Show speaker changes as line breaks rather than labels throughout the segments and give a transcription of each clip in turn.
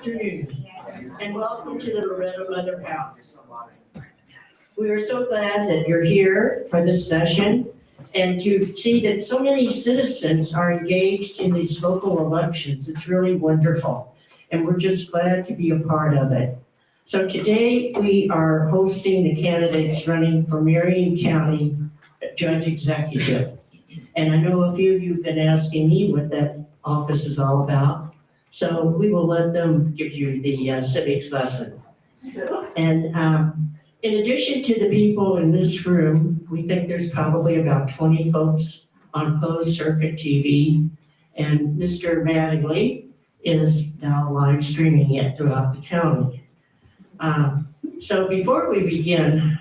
afternoon, and welcome to the Loretto Motherhouse. We are so glad that you're here for this session and to see that so many citizens are engaged in these local elections. It's really wonderful, and we're just glad to be a part of it. So today we are hosting the candidates running for Marion County Judge Executive. And I know a few of you have been asking me what that office is all about. So we will let them give you the civics lesson. And in addition to the people in this room, we think there's probably about 20 folks on closed circuit TV. And Mr. Mattingly is now live streaming it throughout the county. So before we begin,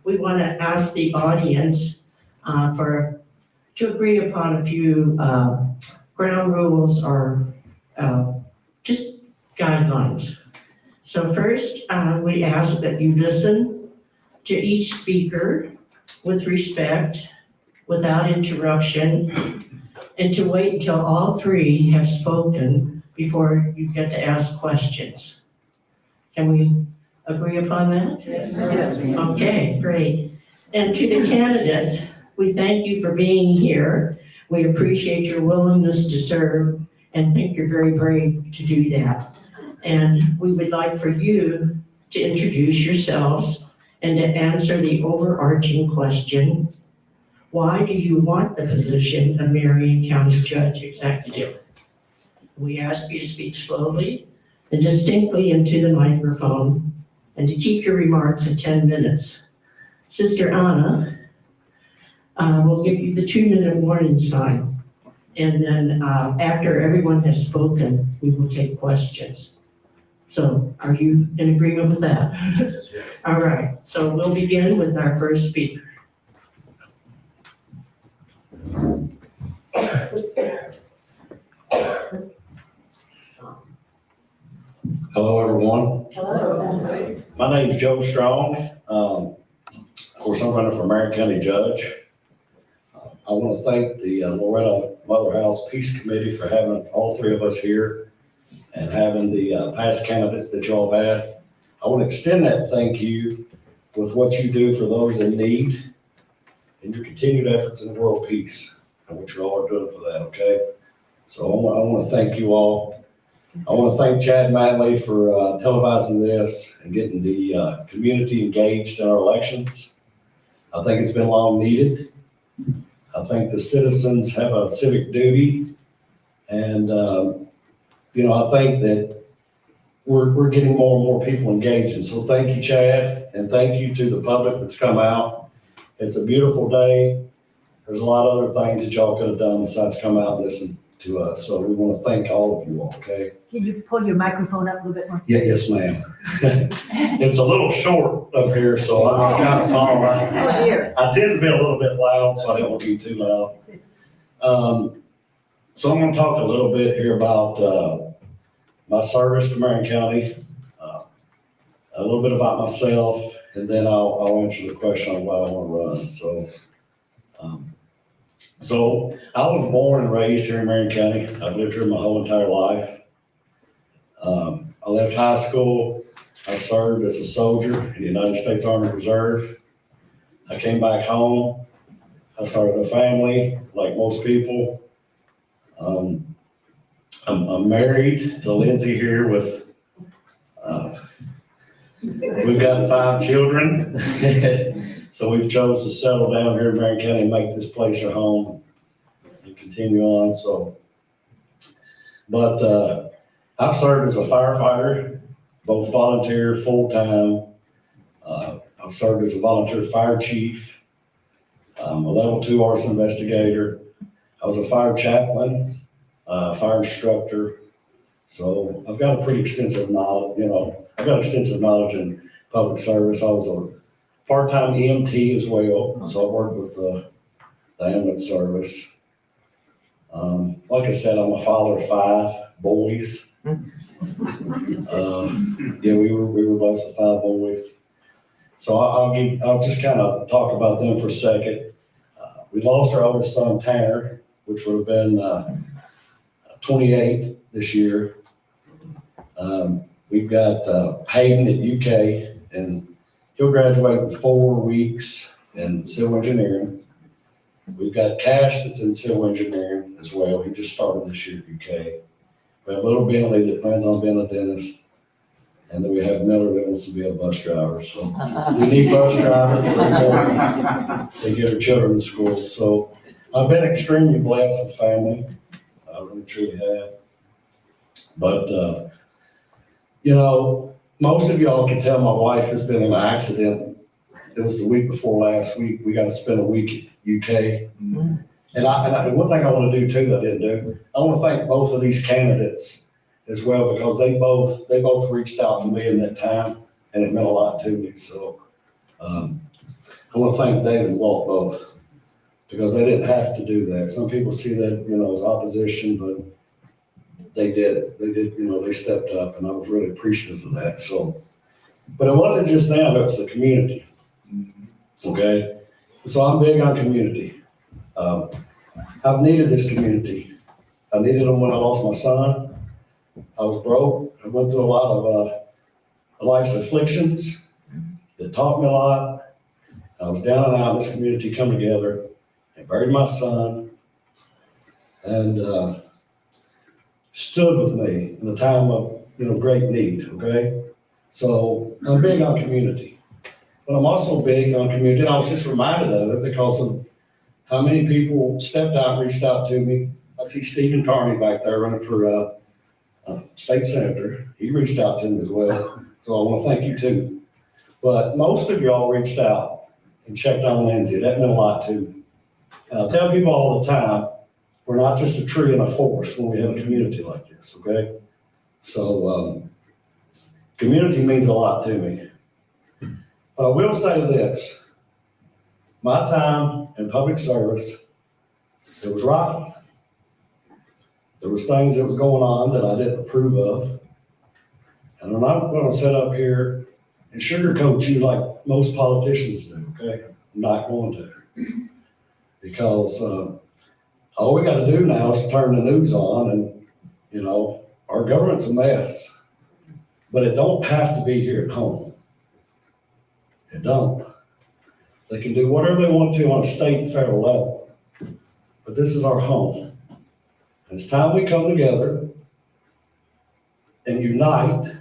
we want to ask the audience to agree upon a few ground rules or just guidelines. So first, we ask that you listen to each speaker with respect, without interruption, and to wait until all three have spoken before you get to ask questions. Can we agree upon that?
Yes.
Okay, great. And to the candidates, we thank you for being here. We appreciate your willingness to serve and think you're very brave to do that. And we would like for you to introduce yourselves and to answer the overarching question, why do you want the position of Marion County Judge Executive? We ask you to speak slowly and distinctly into the microphone and to keep your remarks at 10 minutes. Sister Anna will give you the 2-minute warning sign. And then after everyone has spoken, we will take questions. So are you in agreement with that? All right, so we'll begin with our first speaker.
Hello, everyone.
Hello.
My name's Joe Strong. Of course, I'm running for Marion County Judge. I want to thank the Loretto Motherhouse Peace Committee for having all three of us here and having the past candidates that y'all had. I want to extend that thank you with what you do for those in need and your continued efforts in world peace and what you all are doing for that, okay? So I want to thank you all. I want to thank Chad Matley for televising this and getting the community engaged in our elections. I think it's been long needed. I think the citizens have a civic duty. And, I think that we're getting more and more people engaged. And so thank you, Chad, and thank you to the public that's come out. It's a beautiful day. There's a lot of other things that y'all could have done besides come out and listen to us. So we want to thank all of you all, okay?
Can you pull your microphone up a little bit more?
Yeah, yes, ma'am. It's a little short up here, so I'm kind of tall.
Oh, dear.
I tend to be a little bit loud, so I didn't want to be too loud. So I'm going to talk a little bit here about my service to Marion County, a little bit about myself, and then I'll answer the question on why I want to run. So I was born and raised here in Marion County. I've lived here my whole entire life. I left high school. I served as a soldier in the United States Army Reserve. I came back home. I started a family like most people. I'm married to Lindsay here with, we've got 5 children. So we've chose to settle down here in Marion County and make this place our home and continue on. But I've served as a firefighter, both volunteer, full-time. I've served as a volunteer fire chief, a level 2 arson investigator. I was a fire chaplain, fire instructor. So I've got a pretty extensive knowledge, I've got extensive knowledge in public service. I was a part-time EMT as well, so I worked with the ambulance service. Like I said, I'm a father of 5 boys. We were blessed with 5 boys. So I'll just kind of talk about them for a second. We lost our oldest son, Tanner, which would have been 28 this year. We've got Hayden at UK, and he'll graduate in 4 weeks in civil engineering. We've got Cash that's in civil engineering as well. He just started this year at UK. We have little Bentley that plans on being a dentist. And then we have Miller that wants to be a bus driver. So we need bus drivers. They get our children to school. So I've been extremely blessed with family. I really truly have. But, most of y'all can tell my wife has been in an accident. It was the week before last week. We got to spend a week at UK. And one thing I want to do too that I didn't do, I want to thank both of these candidates as well, because they both reached out to me in that time, and it meant a lot to me. So I want to thank David and Walt both, because they didn't have to do that. Some people see that, as opposition, but they did it. They did, they stepped up, and I was really appreciative of that. So, but it wasn't just them, it was the community. Okay? So I'm big on community. I've needed this community. I needed them when I lost my son. I was broke. I went through a lot of life's afflictions that taught me a lot. I was down and out. This community come together and buried my son, and stood with me in a time of great need. Okay, so I'm big on community, but I'm also big on community. And I was just reminded of it because of how many people stepped out, reached out to me. I see Stephen Carney back there running for state senator. He reached out to me as well. So I want to thank you too. But most of y'all reached out and checked on Lindsay. That meant a lot to me. And I tell people all the time, we're not just a tree in a forest when we have a community like this, okay? So community means a lot to me. But I will say this, my time in public service, it was rocky. There was things that was going on that I didn't approve of. And I'm not going to sit up here and sugarcoat you like most politicians do, okay? I'm not going to. Because all we got to do now is turn the news on, and, our government's a mess. But it don't have to be here at home. It don't. They can do whatever they want to on a state and federal level. But this is our home. And it's time we come together and unite,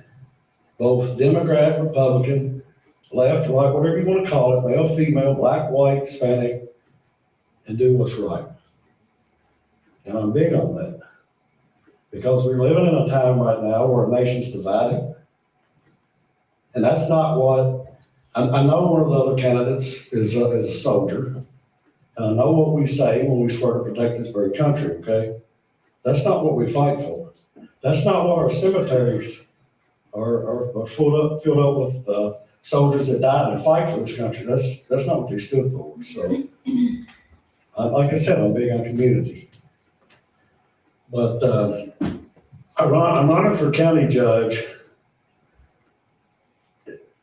both Democrat, Republican, left, right, whatever you want to call it, male, female, black, white, Hispanic, and do what's right. And I'm big on that. Because we're living in a time right now where a nation's divided. And that's not what, I know one of the other candidates is a soldier. And I know what we say when we swear to protect this very country, okay? That's not what we fight for. That's not what our cemeteries are filled up with soldiers that died and fight for this country. That's not what they stood for. So, like I said, I'm big on community. But I'm running for county judge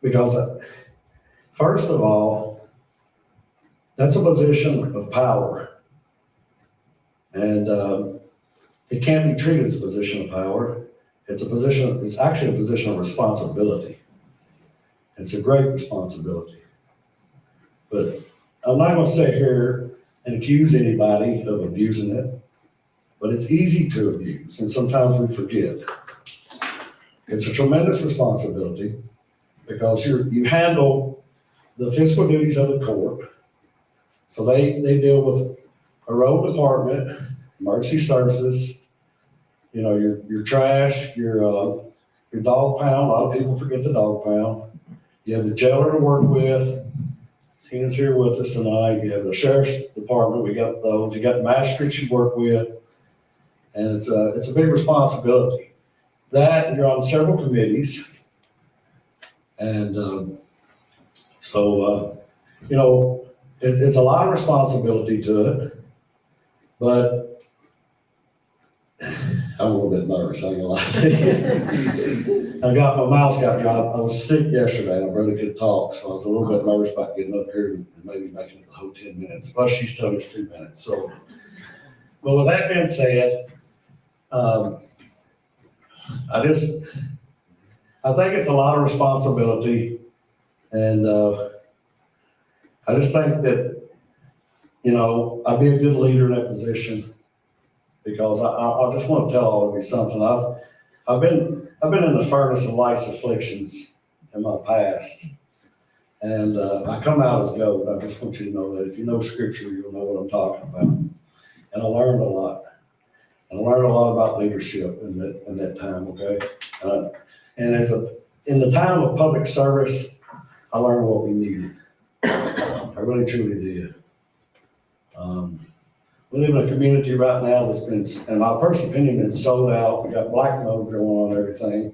because, first of all, that's a position of power. And it can't be treated as a position of power. It's actually a position of responsibility. It's a great responsibility. But I'm not going to sit here and accuse anybody of abusing it, but it's easy to abuse, and sometimes we forget. It's a tremendous responsibility because you handle the fiscal duties of the court. So they deal with a road department, emergency services, your trash, your dog pound. A lot of people forget the dog pound. You have the jailer to work with. Tina's here with us tonight. You have the sheriff's department. We got those. You got the magistrates you work with. And it's a big responsibility. That, you're on several committees. And it's a lot of responsibility to it. But I'm a little bit nervous, I ain't gonna lie to you. My mouth got dry. I was sick yesterday and I really couldn't talk, so I was a little bit nervous about getting up here and maybe making it the whole 10 minutes. Plus she's told us 2 minutes. So, but with that being said, I think it's a lot of responsibility, and I just think that, I'd be a good leader in that position, because I just want to tell all of you something. I've been in the furnace of life's afflictions in my past, and I come out as gold. I just want you to know that. If you know scripture, you'll know what I'm talking about. And I learned a lot. And I learned a lot about leadership in that time, okay? And in the time of public service, I learned what we needed. I really truly did. We live in a community right now that's been, in my personal opinion, been sold out. We got blackmail going on and everything.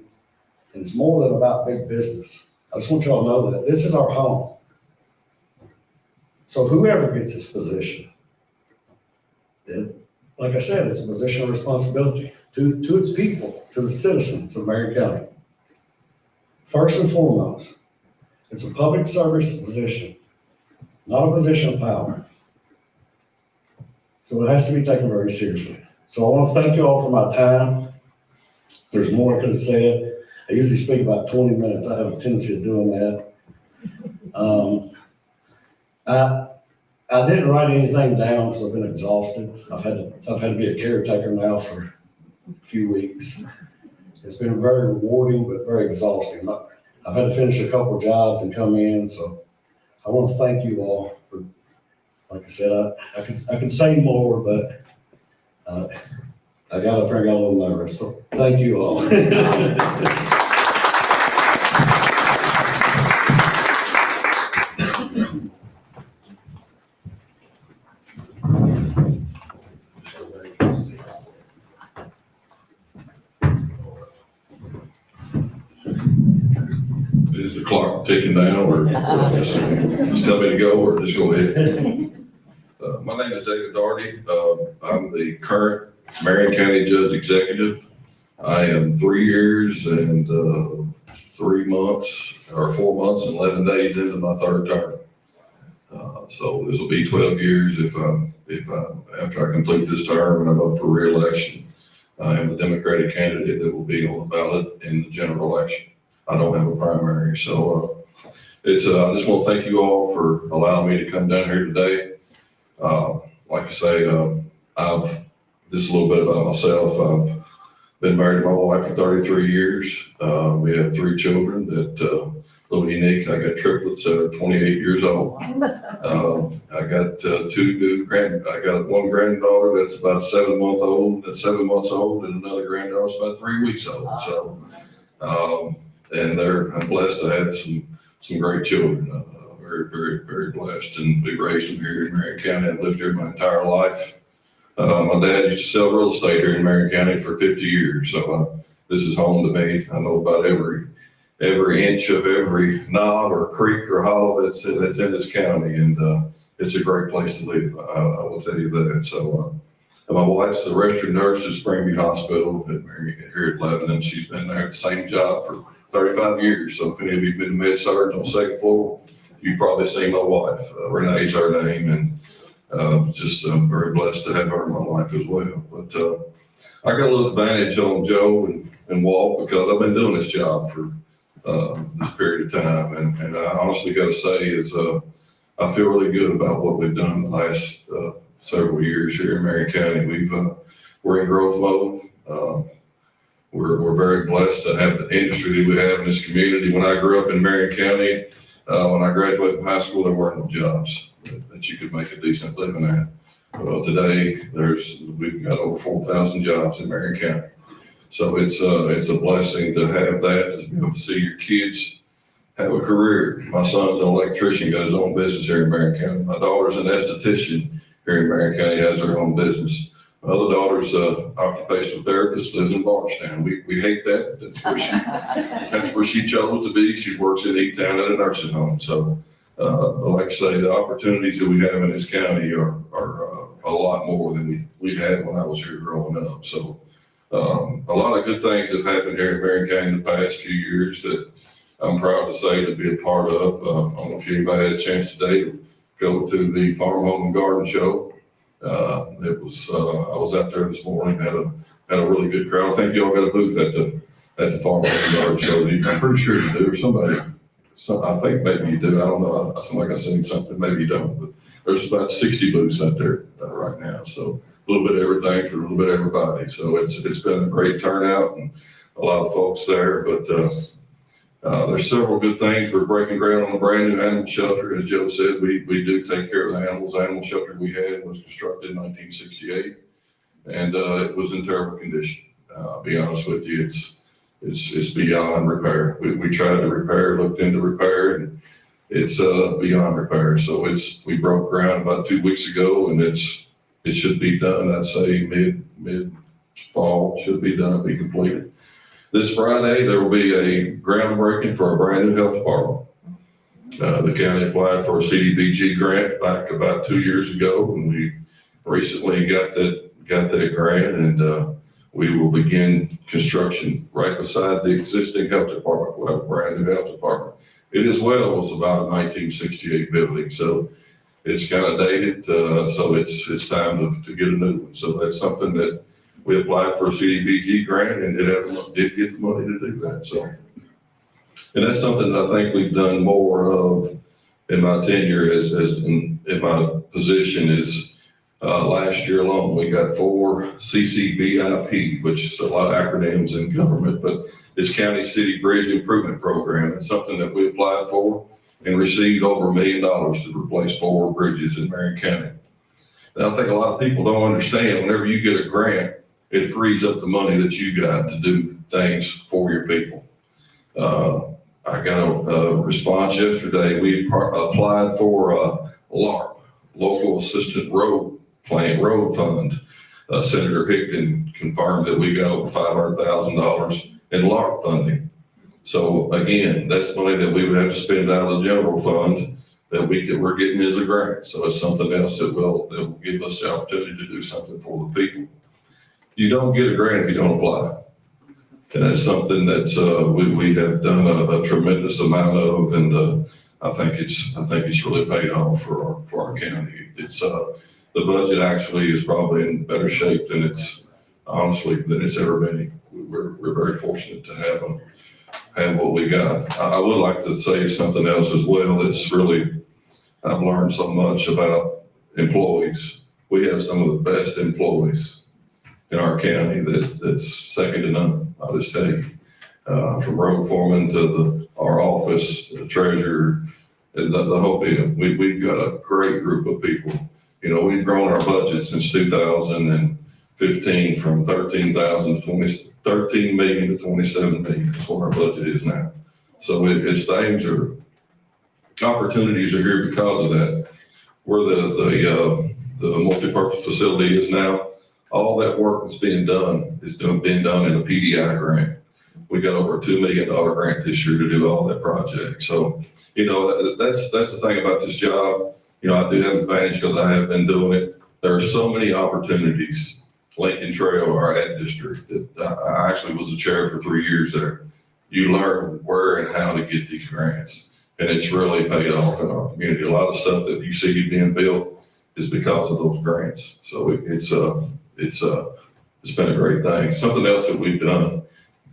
And it's more than about big business. I just want y'all to know that this is our home. So whoever gets this position, like I said, it's a position of responsibility to its people, to the citizens of Marion County. First and foremost, it's a public service position, not a position of power. So it has to be taken very seriously. So I want to thank you all for my time. There's more I could have said. I usually speak about 20 minutes. I have a tendency of doing that. I didn't write anything down because I've been exhausted. I've had to be a caretaker now for a few weeks. It's been very rewarding, but very exhausting. I've had to finish a couple of jobs and come in, so I want to thank you all for, like I said, I could say more, but I got up here and got a little nervous, so thank you all.
Is the clock ticking down, or just tell me to go, or just go ahead? My name is David Daugherty. I'm the current Marion County Judge Executive. I am 3 years and 3 months, or 4 months and 11 days into my third term. So this will be 12 years after I complete this term and I'm up for re-election. I am the Democratic candidate that will be on the ballot in the general election. I don't have a primary, so I just want to thank you all for allowing me to come down here today. Like I say, just a little bit about myself. I've been married to my wife for 33 years. We have 3 children that a little unique. I got triplets that are 28 years old. I got I got one granddaughter that's about 7 months old. That's 7 months old, and another granddaughter that's about 3 weeks old. So. And I'm blessed to have some great children. Very, very, very blessed, and we raised them here in Marion County. I've lived here my entire life. My dad used to sell real estate here in Marion County for 50 years, so this is home to me. I know about every inch of every knob or creek or hollow that's in this county, and it's a great place to live. I will tell you that. So. My wife's the registered nurse at Springview Hospital here at Lebanon. She's been there at the same job for 35 years. So if any of you have been med-surg on the second floor, you've probably seen my wife. Renee's her name, and just very blessed to have her in my life as well. But I got a little advantage on Joe and Walt because I've been doing this job for this period of time. And I honestly got to say is I feel really good about what we've done the last several years here in Marion County. We're in growth mode. We're very blessed to have the industry that we have in this community. When I grew up in Marion County, when I graduated from high school, there weren't no jobs that you could make a decent living at. Well, today we've got over 4,000 jobs in Marion County. So it's a blessing to have that, to be able to see your kids have a career. My son's an electrician, got his own business here in Marion County. My daughter's an esthetician here in Marion County, has her own business. My other daughter's an occupational therapist, lives in Barstown. We hate that. That's where she chose to be. She works in E-Town at a nursing home. So, like I say, the opportunities that we have in this county are a lot more than we had when I was here growing up. So, a lot of good things have happened here in Marion County in the past few years that I'm proud to say to be a part of. I don't know if anybody had a chance today to go to the Farm, Home, and Garden Show. I was out there this morning, had a really good crowd. I think y'all got a booth at at the farm yard show. I'm pretty sure you do, or somebody, I think maybe you do. I don't know. I seem like I've seen something. Maybe you don't, but there's about 60 booths out there right now. So a little bit of everything for a little bit of everybody. So it's been a great turnout and a lot of folks there, but there's several good things. We're breaking ground on a brand new animal shelter. As Joe said, we do take care of the animals. The animal shelter we had was constructed in 1968, and it was in terrible condition. I'll be honest with you, it's beyond repair. We tried to repair, looked into repair, and it's beyond repair. So we broke ground about 2 weeks ago, and it should be done. I'd say mid fall should be done, be completed. This Friday, there will be a groundbreaking for a brand new health department. The county applied for a CDBG grant back about 2 years ago, and we recently got that grant, and we will begin construction right beside the existing health department. We'll have a brand new health department. It as well was about a 1968 building, so it's kind of dated, so it's time to get a new one. So that's something that we applied for a CDBG grant, and did get the money to do that. So, and that's something that I think we've done more of in my tenure as in my position is last year alone, we got 4 CCBIP, which is a lot of acronyms in government, but it's County City Bridge Improvement Program. It's something that we applied for and received over $1 million to replace 4 bridges in Marion County. And I think a lot of people don't understand, whenever you get a grant, it frees up the money that you got to do things for your people. I got a response yesterday. We applied for a LARP, Local Assistant Road Fund. Senator Hickton confirmed that we got over $500,000 in LARP funding. So again, that's money that we would have to spend out of the general fund that we're getting as a grant. So it's something else that will give us the opportunity to do something for the people. You don't get a grant if you don't apply. And that's something that we have done a tremendous amount of, and I think it's really paid off for our county. It's the budget actually is probably in better shape than it's ever been. We're very fortunate to have what we got. I would like to say something else as well. That's really, I've learned so much about employees. We have some of the best employees in our county that's second to none. I'll just tell you, from road foreman to our office, the treasurer, and the whole deal. We've got a great group of people. You know, we've grown our budget since 2015 from 13 million to 27 million. That's what our budget is now. So opportunities are here because of that. Where the multi-purpose facility is now, all that work that's being done is being done in a PDI grant. We got over a $2 million grant this year to do all that project. So, you know, that's the thing about this job. You know, I do have an advantage because I have been doing it. There are so many opportunities. Lincoln Trail, our ed district, that I actually was the chair for 3 years there. You learn where and how to get these grants, and it's really paid off in our community. A lot of stuff that you see being built is because of those grants. So it's been a great thing. Something else that we've done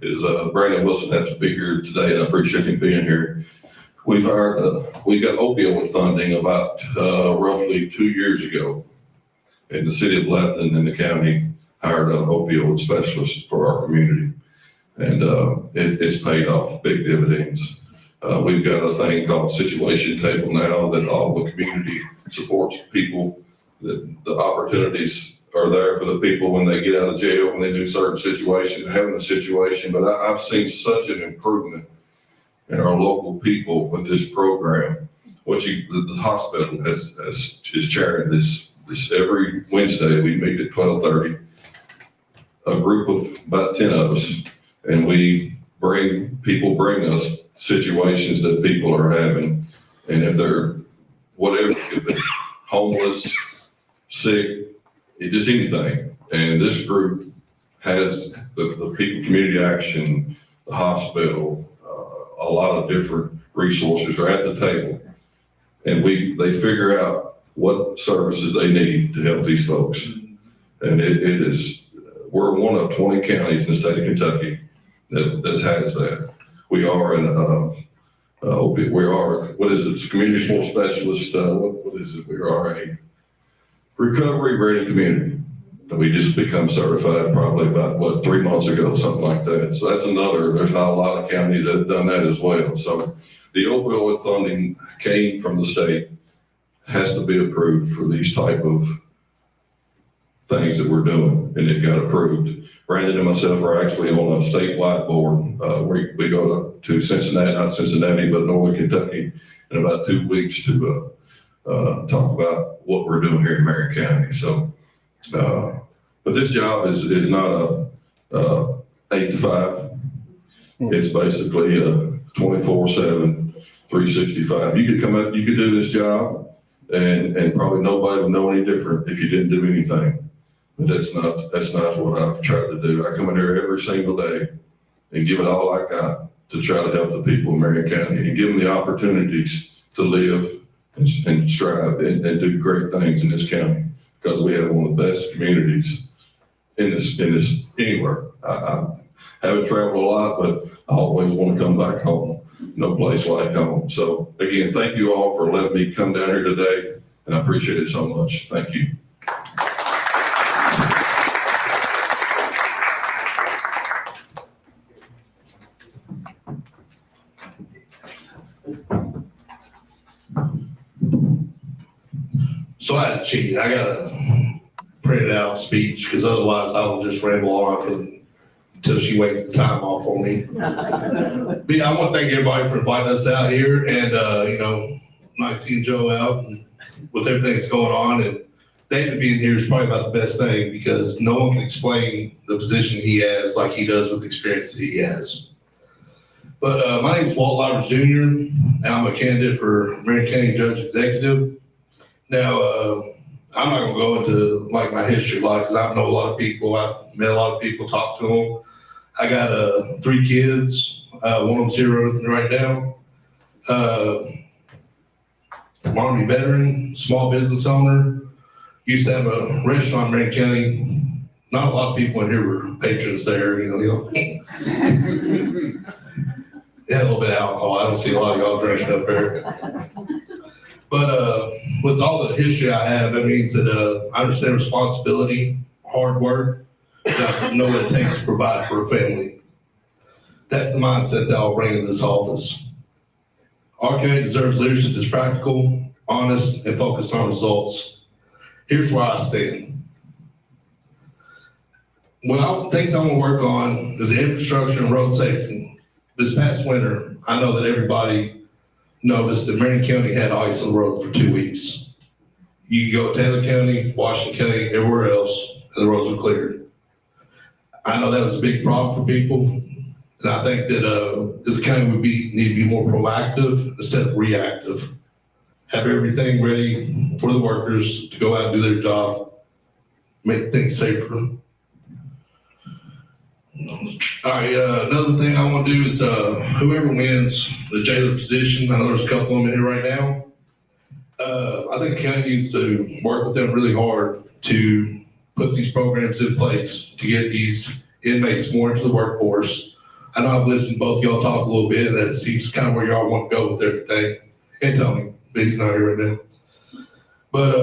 is Brandon Wilson had to be here today, and I appreciate him being here. We got opioid funding about roughly 2 years ago, and the city of Lebanon and the county hired an opioid specialist for our community, and it's paid off big dividends. We've got a thing called situation table now that all the community supports people. The opportunities are there for the people when they get out of jail, when they do certain situations, having a situation. But I've seen such an improvement in our local people with this program. The hospital is chairing this every Wednesday. We meet at 12:30. A group of about 10 of us, and people bring us situations that people are having, and if they're whatever it could be, homeless, sick, just anything. And this group has the people, community action, the hospital, a lot of different resources are at the table, and they figure out what services they need to help these folks. And we're one of 20 counties in the state of Kentucky that has that. We are what is it, community support specialist, what is it? We are a recovery-ready community. We just become certified probably about, 3 months ago, something like that. So that's there's not a lot of counties that have done that as well. So the opioid funding came from the state, has to be approved for these type of things that we're doing, and it got approved. Brandon and myself are actually on a statewide board. We go to Cincinnati, not Cincinnati, but Northern Kentucky in about 2 weeks to talk about what we're doing here in Marion County. So, but this job is not a 8 to 5. It's basically a 24/7, 365. You could come up, you could do this job, and probably nobody would know any different if you didn't do anything. But that's not what I've tried to do. I come in here every single day and give it all I got to try to help the people in Marion County and give them the opportunities to live and strive and do great things in this county, because we have one of the best communities in this anywhere. I haven't traveled a lot, but I always want to come back home. No place like home. So again, thank you all for letting me come down here today, and I appreciate it so much. Thank you.
So I had to cheat. I got a printed out speech, because otherwise I will just ramble on until she waits the time off on me. But yeah, I want to thank everybody for inviting us out here, and nice seeing Joe out and with everything that's going on. And David being here is probably about the best thing, because no one can explain the position he has like he does with the experience that he has. But my name is Walt Livers Jr., and I'm a candidate for Marion County Judge Executive. Now, I'm not gonna go into like my history a lot, because I know a lot of people. I've met a lot of people, talked to them. I got 3 kids. One of them's here right now. Army veteran, small business owner. Used to have a restaurant in Marion County. Not a lot of people in here were patrons there. They had a little bit of alcohol. I don't see a lot of y'all drinking up there. But with all the history I have, that means that I understand responsibility, hard work, I know what it takes to provide for a family. That's the mindset that I'll bring to this office. Our county deserves leadership that's practical, honest, and focused on results. Here's where I stand. Things I want to work on is infrastructure and road safety. This past winter, I know that everybody noticed that Marion County had ice on the road for 2 weeks. You could go to Taylor County, Washington County, everywhere else, and the roads are cleared. I know that was a big problem for people, and I think that as a county, we need to be more proactive instead of reactive. Have everything ready for the workers to go out and do their job, make things safer. All right, another thing I want to do is whoever wins the jailer position, I know there's a couple of them in here right now. I think the county needs to work with them really hard to put these programs in place to get these inmates more into the workforce. I know I've listened to both of y'all talk a little bit, and that seems kind of where y'all want to go with everything. And Tony, but he's not here right now. But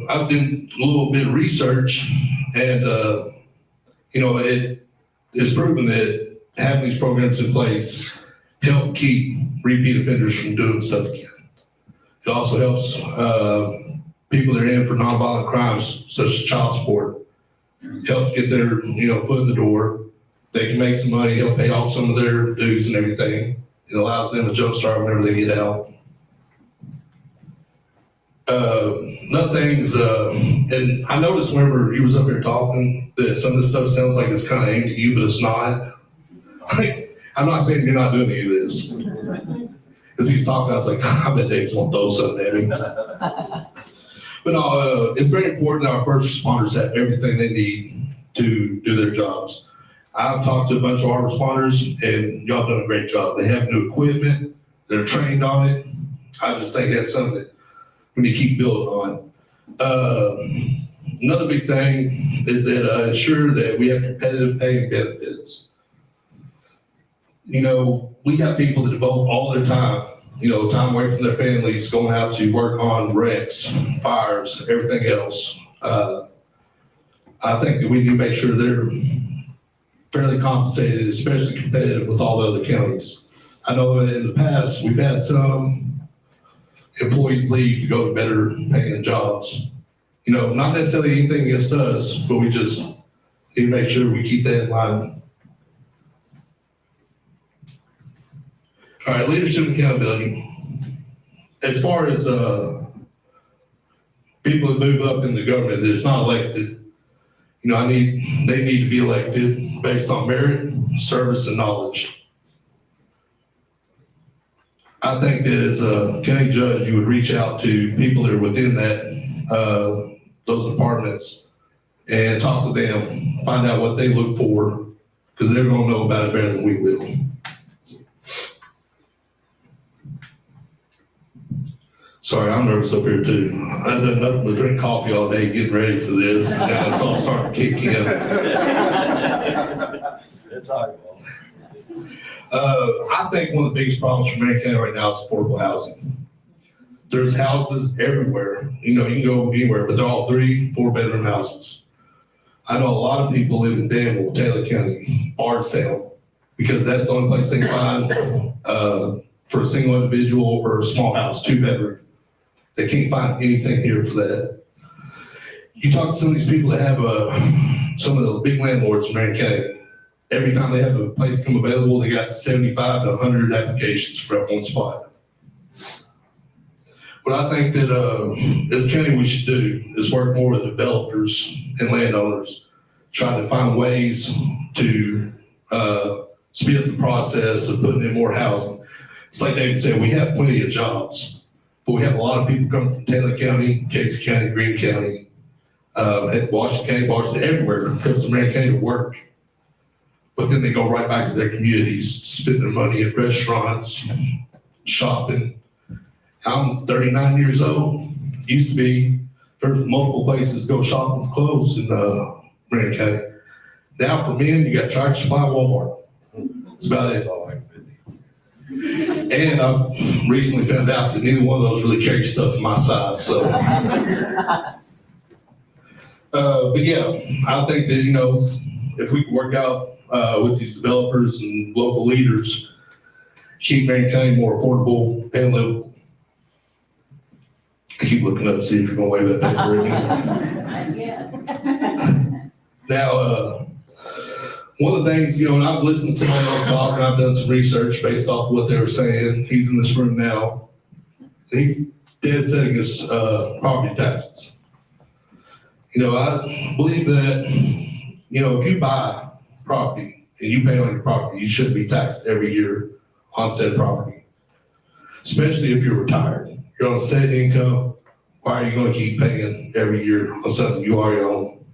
I've done a little bit of research, and it's proven that having these programs in place help keep repeat offenders from doing stuff again. It also helps people that are in for nonviolent crimes, such as child support. Helps get their foot in the door. They can make some money, help pay off some of their dues and everything. It allows them a jump start whenever they get out. Another thing's, and I noticed whenever you was up here talking that some of this stuff sounds like it's kind of aimed at you, but it's not. Like, I'm not saying you're not doing any of this. As he was talking, I was like, I bet Dave's want to throw something at him. But no, it's very important that our first responders have everything they need to do their jobs. I've talked to a bunch of our responders, and y'all done a great job. They have new equipment. They're trained on it. I just think that's something that we need to keep building on. Another big thing is that ensure that we have competitive pay and benefits. You know, we got people that devote all their time, time away from their families, going out to work on wrecks, fires, everything else. I think that we need to make sure they're fairly compensated, especially competitive with all the other counties. I know that in the past, we've had some employees leave to go to better paying jobs. Not necessarily anything against us, but we just need to make sure we keep that in mind. All right, leadership and accountability. As far as people that move up in the government that's not elected, they need to be elected based on merit, service, and knowledge. I think that as a county judge, you would reach out to people that are within those departments and talk to them, find out what they look for, because they're going to know about it better than we will. Sorry, I'm nervous up here too. I've done nothing but drink coffee all day getting ready for this, and now it's all starting to kick in.
It's all right.
I think one of the biggest problems for Marion County right now is affordable housing. There's houses everywhere. You can go anywhere, but they're all 3-, 4-bedroom houses. I know a lot of people live in Danville, Taylor County, Bardstown, because that's the only place they can find for a single individual or a small house, 2-bedroom. They can't find anything here for that. You talk to some of these people that have some of the big landlords in Marion County. Every time they have a place come available, they got 75 to 100 applications for that one spot. What I think that as a county we should do is work more with developers and landowners, trying to find ways to speed up the process of putting in more housing. It's like David said, we have plenty of jobs, but we have a lot of people coming from Taylor County, Casey County, Greene County, Washington County, everywhere, comes to Marion County to work. But then they go right back to their communities, spend their money at restaurants, shopping. I'm 39 years old. Used to be, there's multiple places to go shopping for clothes in Marion County. Now for men, you got Tractor Supply, Walmart. That's about it. And I recently found out that neither one of those really carry stuff in my size, so. But yeah, I think that, if we can work out with these developers and local leaders, keep Marion County more affordable and livable. I keep looking up to see if you're gonna wave that paper at me. Now, one of the things, and I've listened to somebody else talk, and I've done some research based off what they were saying. He's in this room now. He's dead set against property taxes. I believe that, if you buy property and you pay on your property, you shouldn't be taxed every year on said property, especially if you're retired. You're on a set income. Why are you going to keep paying every year on something you already own?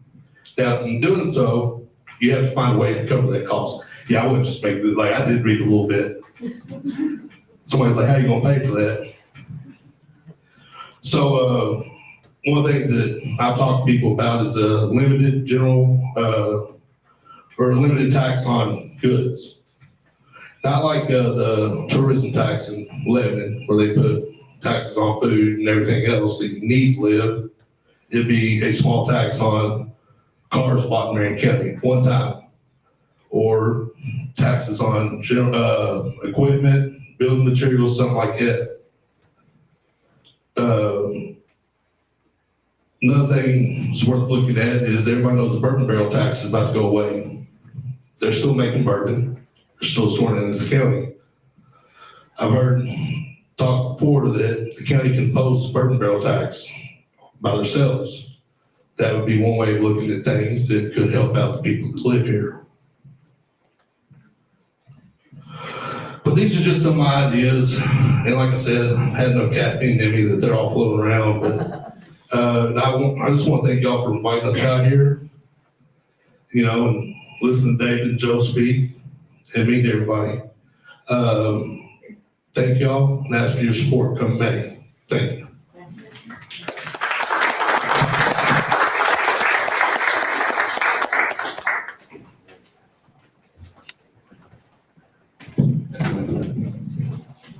Now, in doing so, you have to find a way to cover that cost. Yeah, I wouldn't just make it, I did read a little bit. Somebody's like, how are you going to pay for that? So, one of the things that I've talked to people about is a limited or a limited tax on goods. Not like the tourism tax in Lebanon, where they put taxes on food and everything else that you need to live. It'd be a small tax on cars bought in Marion County one time, or taxes on equipment, building materials, something like that. Another thing that's worth looking at is everybody knows the bourbon barrel tax is about to go away. They're still making bourbon. They're still storing it in this county. I've heard talk before that the county can impose bourbon barrel tax by themselves. That would be one way of looking at things that could help out the people that live here. But these are just some ideas. And like I said, I had no caffeine in me that they're all floating around. But I just want to thank y'all for inviting us out here, and listen to David and Joe speak and meet everybody. Thank y'all, and ask for your support come May. Thank you.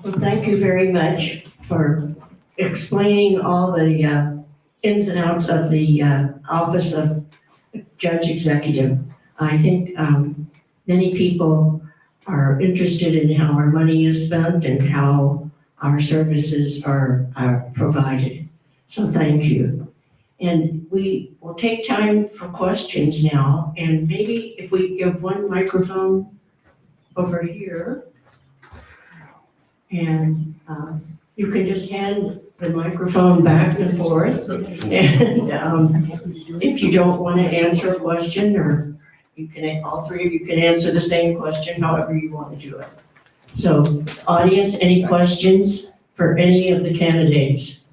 Well, thank you very much for explaining all the ins and outs of the Office of Judge Executive. I think many people are interested in how our money is spent and how our services are provided. So thank you. And we will take time for questions now, and maybe if we give one microphone over here, and you can just hand the microphone back and forth. And if you don't want to answer a question, or you can, all three of you can answer the same question, however you want to do it. So, audience, any questions for any of the candidates?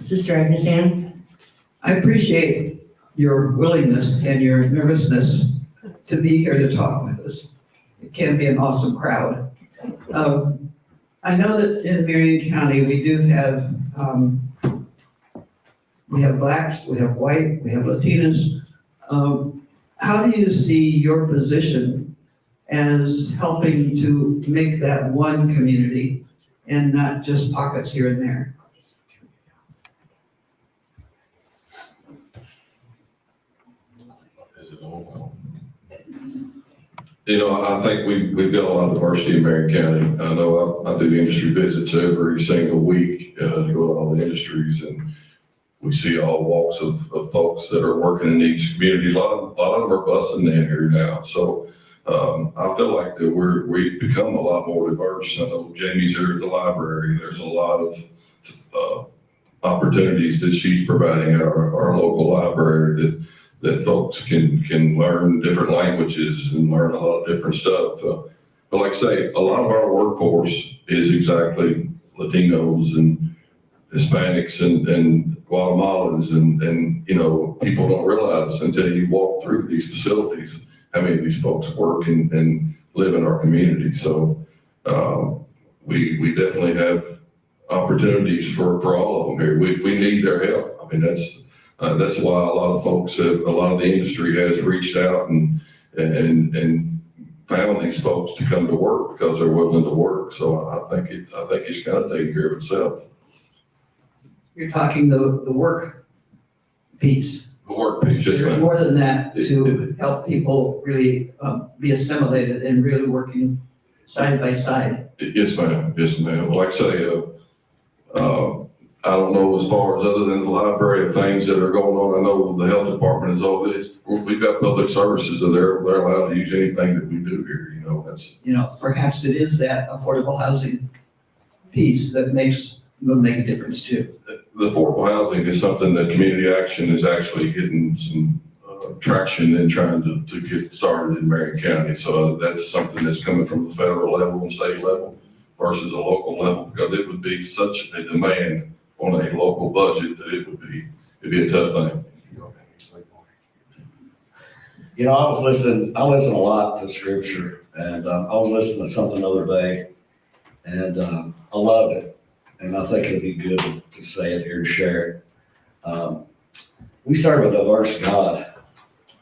Sister Agnesan?
I appreciate your willingness and your nervousness to be here to talk with us. It can be an awesome crowd. I know that in Marion County, we do have, we have blacks, we have white, we have Latinos. How do you see your position as helping to make that one community and not just pockets here and there?
Is it on? You know, I think we've got a lot of diversity in Marion County. I know I do industry visits every single week, to go to all the industries, and we see all walks of folks that are working in these communities. A lot of them are busting in here now. So I feel like that we've become a lot more diverse. I know Jamie's here at the library. There's a lot of opportunities that she's providing at our local library that folks can learn different languages and learn a lot of different stuff. But like I say, a lot of our workforce is exactly Latinos and Hispanics and Guatemalans, and you know, people don't realize until you walk through these facilities how many of these folks work and live in our community. So we definitely have opportunities for all of them here. We need their help. I mean, that's why a lot of folks a lot of the industry has reached out and found these folks to come to work because they're willing to work. So I think it's kind of taking care of itself.
You're talking the work piece.
The work piece, yes,
There's
ma'am.
more than that to help people really be assimilated and really working side by side.
Yes, ma'am. Yes, ma'am. Like I say, I don't know as far as other than the library of things that are going on. I know the health department is all this. We've got public services and they're allowed to use anything that we do here. You know, that's.
You know, perhaps it is that affordable housing piece that will make a difference too.
The affordable housing is something that Community Action is actually getting some traction in trying to get started in Marion County. So that's something that's coming from the federal level and state level versus a local level, because it would be such a demand on a local budget that it'd be a tough thing.
You know, I listen a lot to scripture, and I was listening to something the other day, and I loved it. And I think it'd be good to say it here and share it. We serve a diverse God.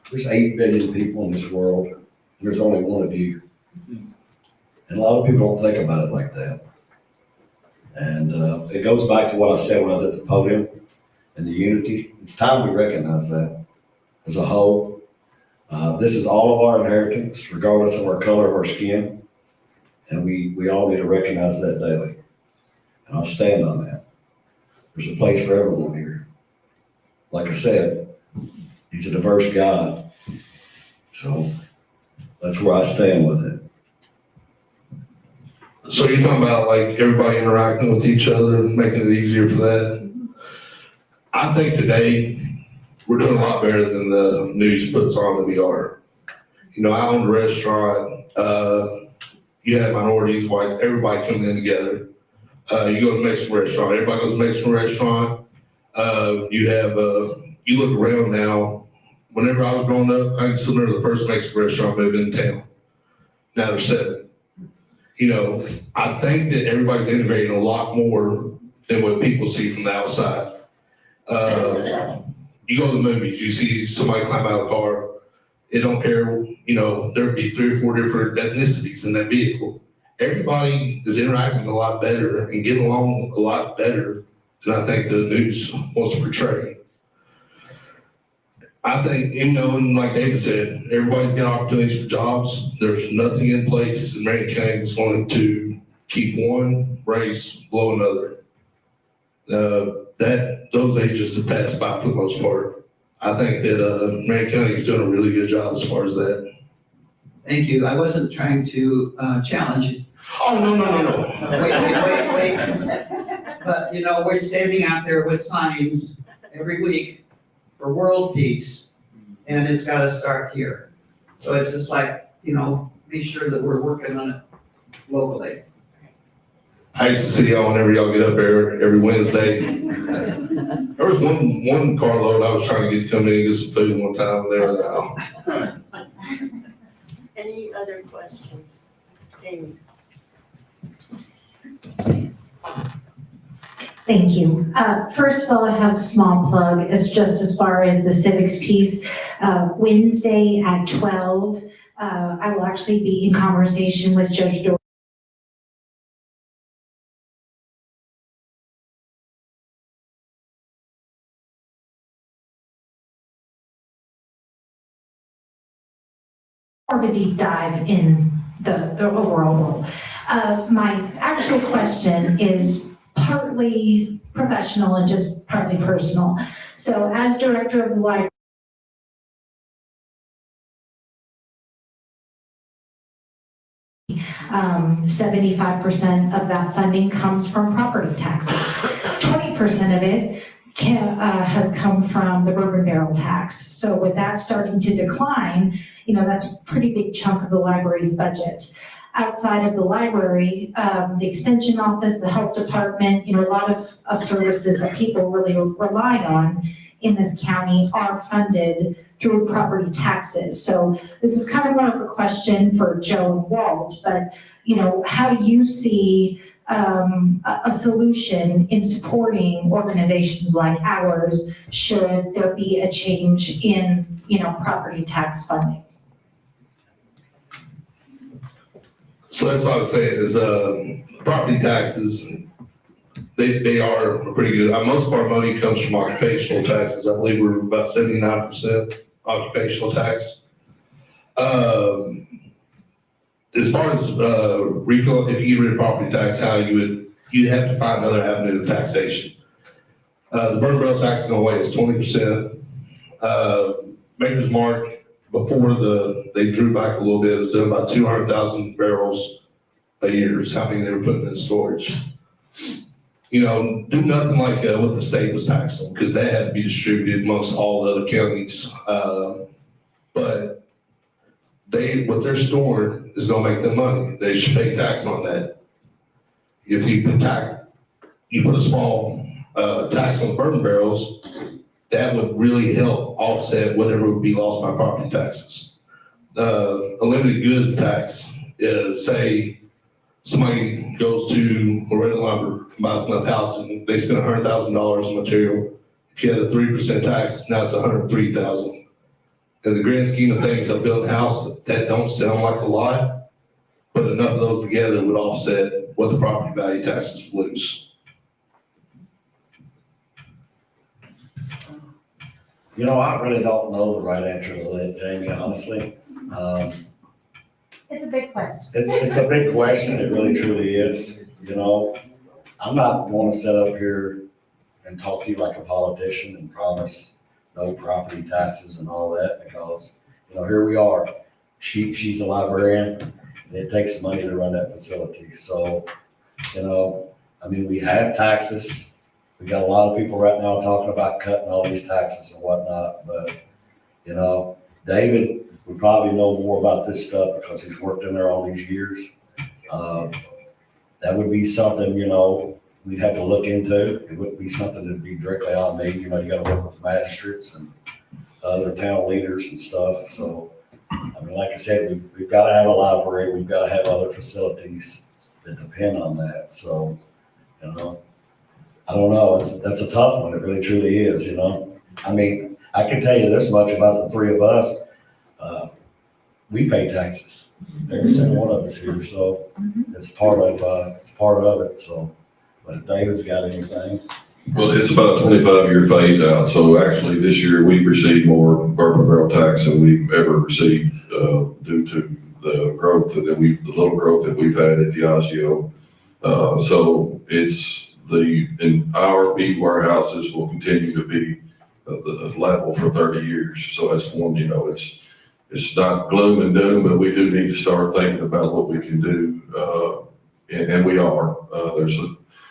There's 8 billion people in this world, and there's only one of you. And a lot of people don't think about it like that. And it goes back to what I said when I was at the podium and the unity. It's time we recognize that as a whole. This is all of our inheritance, regardless of our color of our skin. And we all need to recognize that daily. And I'll stand on that. There's a place for everyone here. Like I said, he's a diverse God. So that's where I stand with it.
So you're talking about like everybody interacting with each other and making it easier for that? I think today we're doing a lot better than the news puts on that we are. You know, I owned a restaurant. You had minorities, whites, everybody coming in together. You go to a Mexican restaurant, everybody goes to a Mexican restaurant. You look around now, whenever I was growing up, I can still remember the first Mexican restaurant moved into town. Now there's 7. You know, I think that everybody's integrating a lot more than what people see from the outside. You go to the movies, you see somebody climb out of the car. It don't care there'd be 3 or 4 different ethnicities in that vehicle. Everybody is interacting a lot better and getting along a lot better than I think the news wants to portray. I think, and like David said, everybody's got opportunities for jobs. There's nothing in place in Marion County that's going to keep one race below another. Those ages have passed by for the most part. I think that Marion County is doing a really good job as far as that.
Thank you. I wasn't trying to challenge you.
Oh, no.
Wait. But, we're standing out there with signs every week for world peace, and it's got to start here. So it's just like, be sure that we're working on it locally.
I used to see y'all whenever y'all get up there every Wednesday. There was one carload I was trying to get to come in and get some food one time there now.
Any other questions? Amy?
Thank you. First of all, I have a small plug. It's just as far as the civics piece. Wednesday at 12, I will actually be in conversation with Judge Dorsey. More of a deep dive in the overall role. My actual question is partly professional and just partly personal. So as director of the library, 75% of that funding comes from property taxes. 20% of it has come from the bourbon barrel tax. So with that starting to decline, that's a pretty big chunk of the library's budget. Outside of the library, the extension office, the health department, a lot of services that people really rely on in this county are funded through property taxes. So this is kind of more of a question for Joe and Walt, but how do you see a solution in supporting organizations like ours should there be a change in property tax funding?
So that's what I was saying is property taxes, they are pretty good. Most of our money comes from occupational taxes. I believe we're about 79% occupational tax. As far as refilling, if you get rid of property tax, you'd have to find another avenue of taxation. The bourbon barrel tax is going away. It's 20%. Maker's Mark, before they drew back a little bit, it was doing about 200,000 barrels a year is how many they were putting in storage. Do nothing like what the state was taxing, because that had to be distributed amongst all the other counties. But what they're storing is gonna make them money. They should pay tax on that. If you put a small tax on bourbon barrels, that would really help offset whatever would be lost by property taxes. A limited goods tax is, say, somebody goes to Loretto Lumber, buys enough house, and they spend $100,000 on material. If you had a 3% tax, now it's $103,000. In the grand scheme of things, a built house, that don't sound like a lot, but enough of those together would offset what the property value taxes would lose.
I really don't know the right answer to that, Jamie, honestly.
It's a big question.
It's a big question. It really truly is. I'm not going to sit up here and talk to you like a politician and promise no property taxes and all that, because, here we are. She's a librarian, and it takes money to run that facility. So, we have taxes. We got a lot of people right now talking about cutting all these taxes and whatnot, but, David would probably know more about this stuff because he's worked in there all these years. That would be something, we'd have to look into. It wouldn't be something that'd be directly on me. You gotta work with magistrates and other town leaders and stuff. So, like I said, we've got to have a library. We've got to have other facilities that depend on that. So, I don't know. That's a tough one. It really truly is, I can tell you this much about the three of us. we pay taxes, every single one of us here, so it's part of it, so. But if David's got anything,
Well, it's about a 25-year phase out, so actually this year we received more bourbon barrel tax than we've ever received, due to the growth the little growth that we've had at Diageo. So it's and our beef warehouses will continue to be the level for 30 years. So that's one, it's not gloom and doom, but we do need to start thinking about what we can do. And we are, there's